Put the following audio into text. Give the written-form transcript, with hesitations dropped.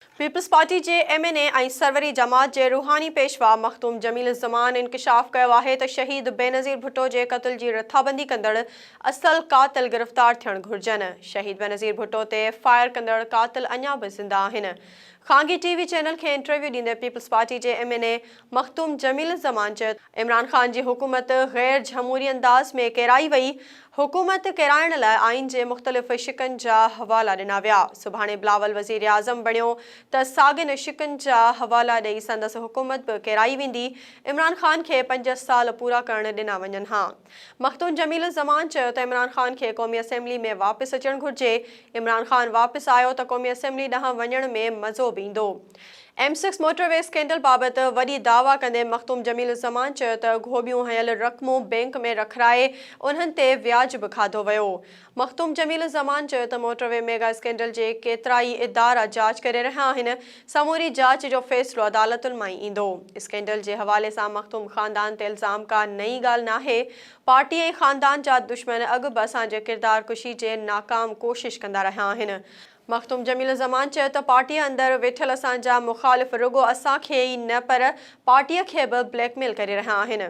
Peoples party के MNA ऐं सरवरी जमात के रूहानी पेशवा मखदूम जमील ज़मान इंकशाफ किया है तो शहीद बेनज़ीर भुट्टो के कत्ल की रथाबंदी कंदड़ असल कातिल गिरफ्तार थियण घुर्जन। शहीद बेनज़ीर भुट्टो ते फायर कंदड़ कातिल अञा भी ज़िंदा आहिनि। खांगी TV चैनल के इंटरव्यू ॾींदे पीपल्स पार्टी के MNA मखदूम जमील ज़मान चयो इमरान खान की हुकूमत गैर जमहूरी अंदाज में केराई वई। हुकूमत केराइण लाइ आइन के मुख़्तलिफ़ शिकन जा हवाला ॾिना विया। सुभाणे बिलावल वज़ीर आज़म बणियो त सागिन शिकन जा हवाला ॾेई संदसि हुकूमत भी केराई वेंदी। इमरान खान के 5 साल पूरा करण ॾिना वञनि हा। मखदूम जमील ज़मान चयो त इमरान खान के क़ौमी असेंबली में वापस अचण घुर्जे। इमरान खान वापस आयो तो क़ौमी असेंबली ॾांहुं वञण में मज़ो भी ईंदो। M6 मोटरवे स्कैंडल बाबत वॾी दावा कंदे मखदूम जमील ज़मान चयो त घोबियूं हयल रक़मूं बैंक में रखराए उन्हनि ते व्याज भी खाधो वियो। मखदूम जमील ज़मान चयो त मोटरवे मेगा स्कैंडल के केतिराई इदारा जांच करे रहिया आहिनि। समूरी जांच जो फ़ैसिलो अदालतुनि मां ई ईंदो। स्कैंडल के हवाले से मखदूम ख़ानदान ते इल्ज़ाम का नई ॻाल्हि नाहे। पार्टी ऐं ख़ानदान जा दुश्मन अॻु बि असांजे किरदार कुशी जे नाकाम कोशिश कंदा रहिया आहिनि। मखदूम जमील ज़मान चयो त पार्टी अंदर वेठल असांजा मुखालिफ़ रुगो असांखे ई न पर पार्टी के भी ब्लैकमेल करे रहिया आहिनि।